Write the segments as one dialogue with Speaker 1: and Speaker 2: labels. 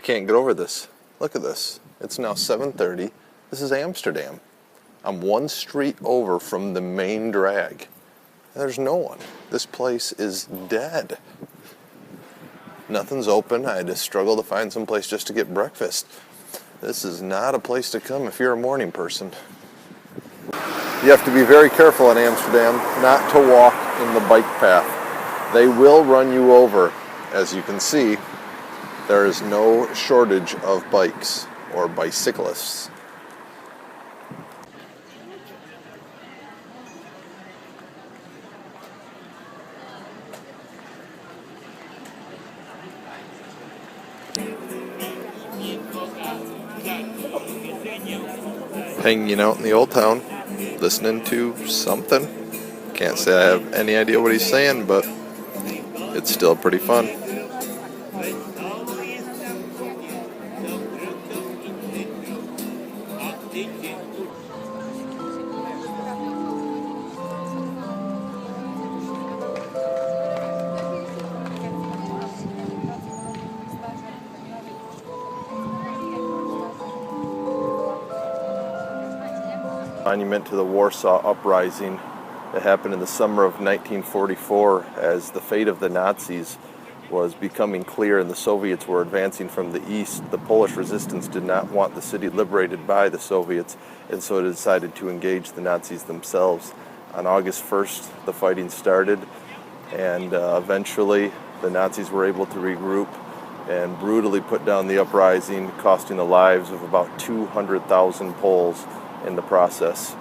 Speaker 1: Can't get over this. Look at this. It's now 7:30. This is Amsterdam. I'm one street over from the main drag. There's no one. This place is dead. Nothing's open. I had to struggle to find some place just to get breakfast. This is not a place to come if you're a morning person. You have to be very careful in Amsterdam not to walk in the bike path. They will run you over. As you can see, there is no shortage of bikes or bicyclists. Hanging out in the old town, listening to something. Can't say I have any idea what he's saying, but it's still pretty fun. Monument to the Warsaw Uprising that happened in the summer of 1944 as the fate of the Nazis was becoming clear and the Soviets were advancing from the east. The Polish resistance did not want the city liberated by the Soviets, and so it decided to engage the Nazis themselves. On August 1st, the fighting started, and eventually the Nazis were able to regroup and brutally put down the uprising, costing the lives of about 200,000 Poles in the process.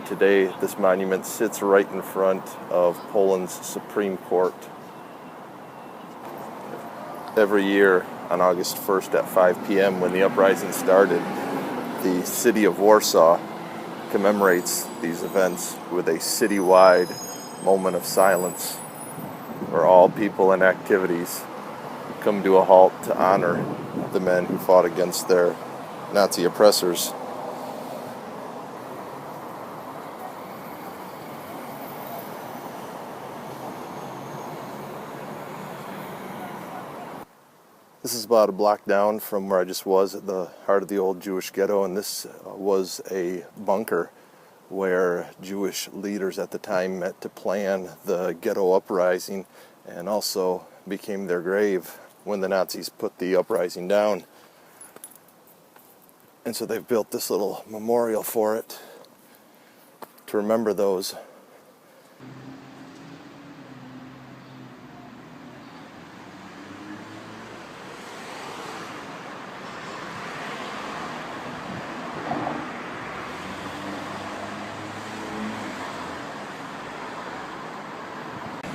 Speaker 1: Today, this monument sits right in front of Poland's Supreme Court. Every year on August 1st at 5 p.m. when the uprising started, the city of Warsaw commemorates these events with a citywide moment of silence where all people and activities come to a halt to honor the men who fought against their Nazi oppressors. This is about a block down from where I just was at the heart of the old Jewish ghetto, and this was a bunker where Jewish leaders at the time met to plan the ghetto uprising and also became their grave when the Nazis put the uprising down. And so they've built this little memorial for it to remember those.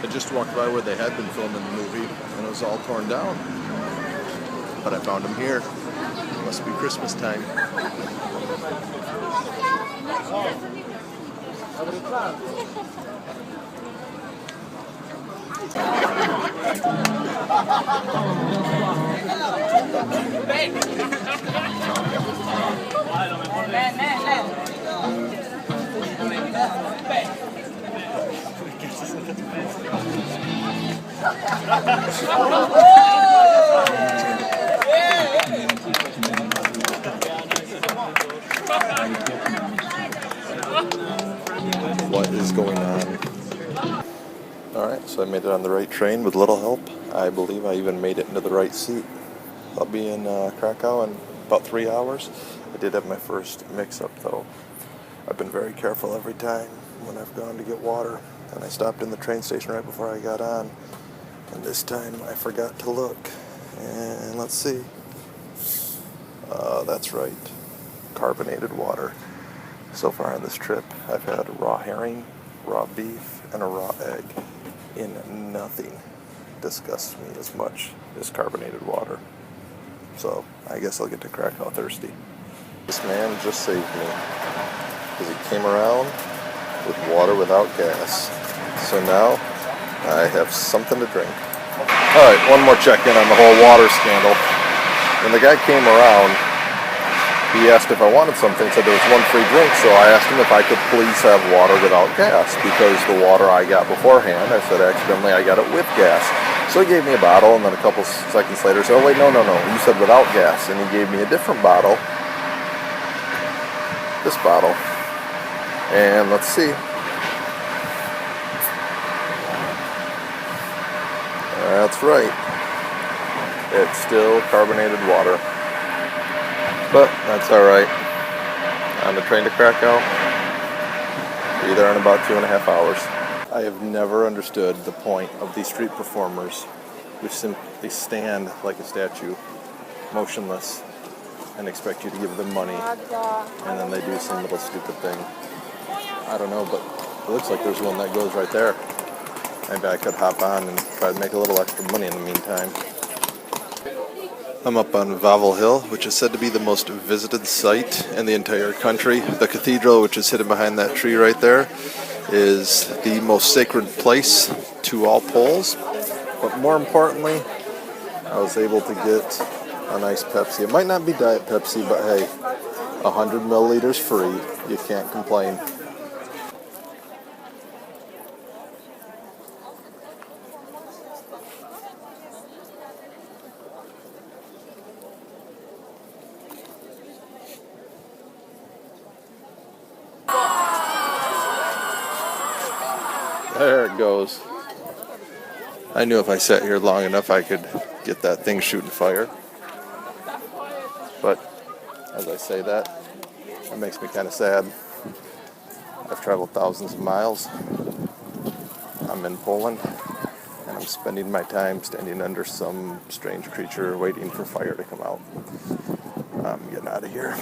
Speaker 1: I just walked by where they had been filming the movie, and it was all torn down. But I found them here. It must be Christmas time. What is going on? Alright, so I made it on the right train with little help. I believe I even made it into the right seat. I'll be in Krakow in about 3 hours. I did have my first mix-up though. I've been very careful every time when I've gone to get water. And I stopped in the train station right before I got on. And this time I forgot to look. And let's see. That's right. Carbonated water. So far on this trip, I've had a raw herring, raw beef, and a raw egg. And nothing disgusts me as much as carbonated water. So I guess I'll get to Krakow thirsty. This man just saved me. Because he came around with water without gas. So now I have something to drink. Alright, one more check-in on the whole water scandal. When the guy came around, he asked if I wanted something, said there was one free drink, so I asked him if I could please have water without gas, because the water I got beforehand, I said accidentally I got it with gas. So he gave me a bottle, and then a couple seconds later said, oh wait, no, you said without gas. And he gave me a different bottle, this bottle. And let's see. That's right. It's still carbonated water. But that's alright. On the train to Krakow, be there in about 2.5 hours. I have never understood the point of these street performers who simply stand like a statue, motionless, and expect you to give them money, and then they do some little stupid thing. I don't know, but it looks like there's one that goes right there. Maybe I could hop on and try to make a little extra money in the meantime. I'm up on Wawel Hill, which is said to be the most visited site in the entire country. The cathedral, which is hidden behind that tree right there, is the most sacred place to all Poles. But more importantly, I was able to get a nice Pepsi. It might not be Diet Pepsi, but hey, 100 milliliters free. You can't complain. There it goes. I knew if I sat here long enough I could get that thing shooting fire. But as I say that, it makes me kind of sad. I've traveled thousands of miles. I'm in Poland, and I'm spending my time standing under some strange creature waiting for fire to come out. I'm getting out of here.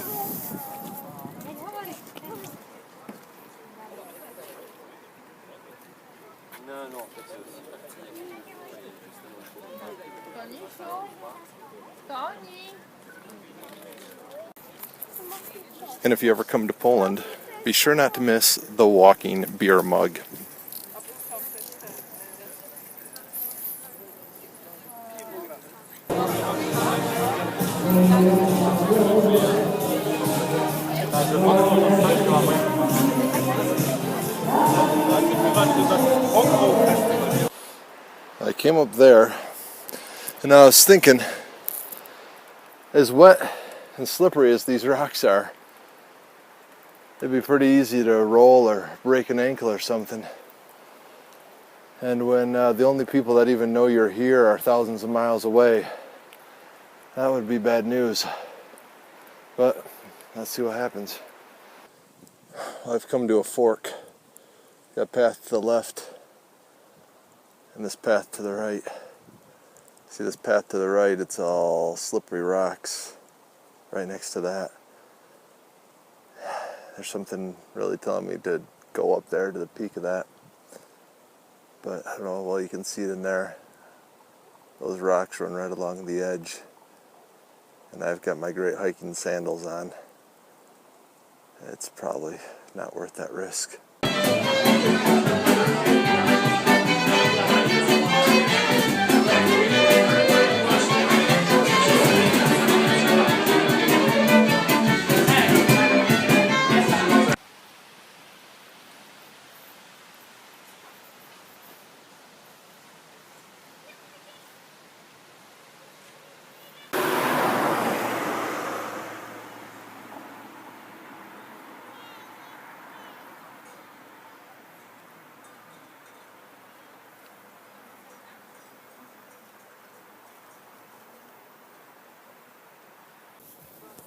Speaker 1: And if you ever come to Poland, be sure not to miss the walking beer mug. I came up there, and I was thinking, as wet and slippery as these rocks are, it'd be pretty easy to roll or break an ankle or something. And when the only people that even know you're here are thousands of miles away, that would be bad news. But let's see what happens. I've come to a fork. Got a path to the left and this path to the right. See this path to the right, it's all slippery rocks right next to that. There's something really telling me to go up there to the peak of that. But I don't know, well, you can see it in there. Those rocks run right along the edge. And I've got my great hiking sandals on. It's probably not worth that risk.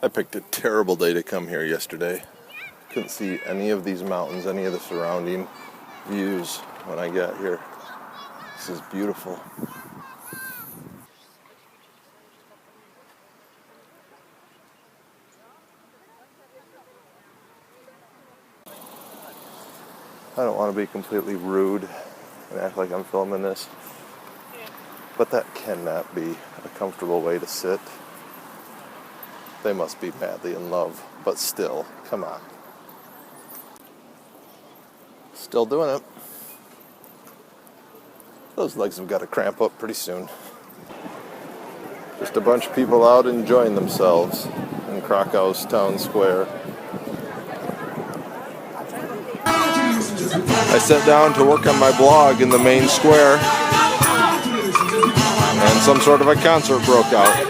Speaker 1: I picked a terrible day to come here yesterday. Couldn't see any of these mountains, any of the surrounding views when I got here. This is beautiful. I don't want to be completely rude and act like I'm filming this, but that cannot be a comfortable way to sit. They must be madly in love, but still, come on. Still doing it. Those legs have got to cramp up pretty soon. Just a bunch of people out enjoying themselves in Krakow's town square. I sat down to work on my blog in the main square. some sort of a concert broke out.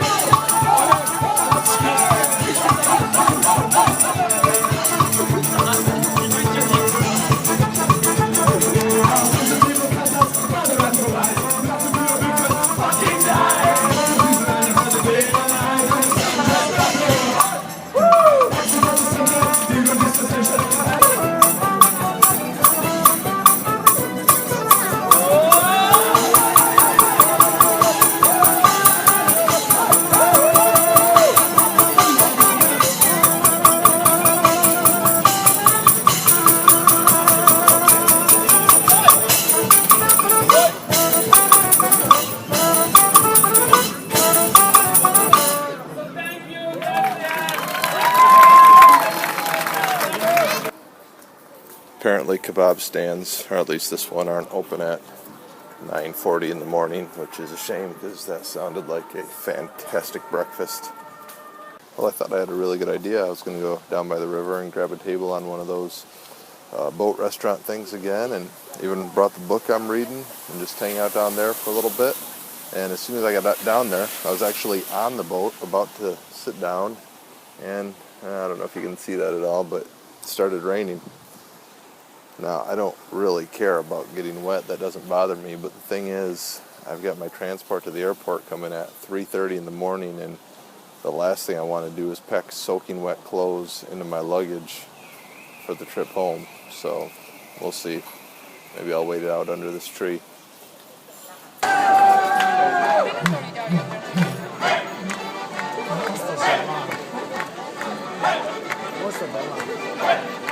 Speaker 1: Apparently kebab stands, or at least this one, aren't open at 9:40 in the morning, which is a shame because that sounded like a fantastic breakfast. Well, I thought I had a really good idea. I was going to go down by the river and grab a table on one of those boat restaurant things again, and even brought the book I'm reading and just hang out down there for a little bit. And as soon as I got down there, I was actually on the boat about to sit down, and I don't know if you can see that at all, but it started raining. Now, I don't really care about getting wet. That doesn't bother me. But the thing is, I've got my transport to the airport coming at 3:30 in the morning, and the last thing I want to do is pack soaking wet clothes into my luggage for the trip home. So, we'll see. Maybe I'll wait it out under this tree.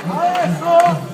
Speaker 2: Maestro!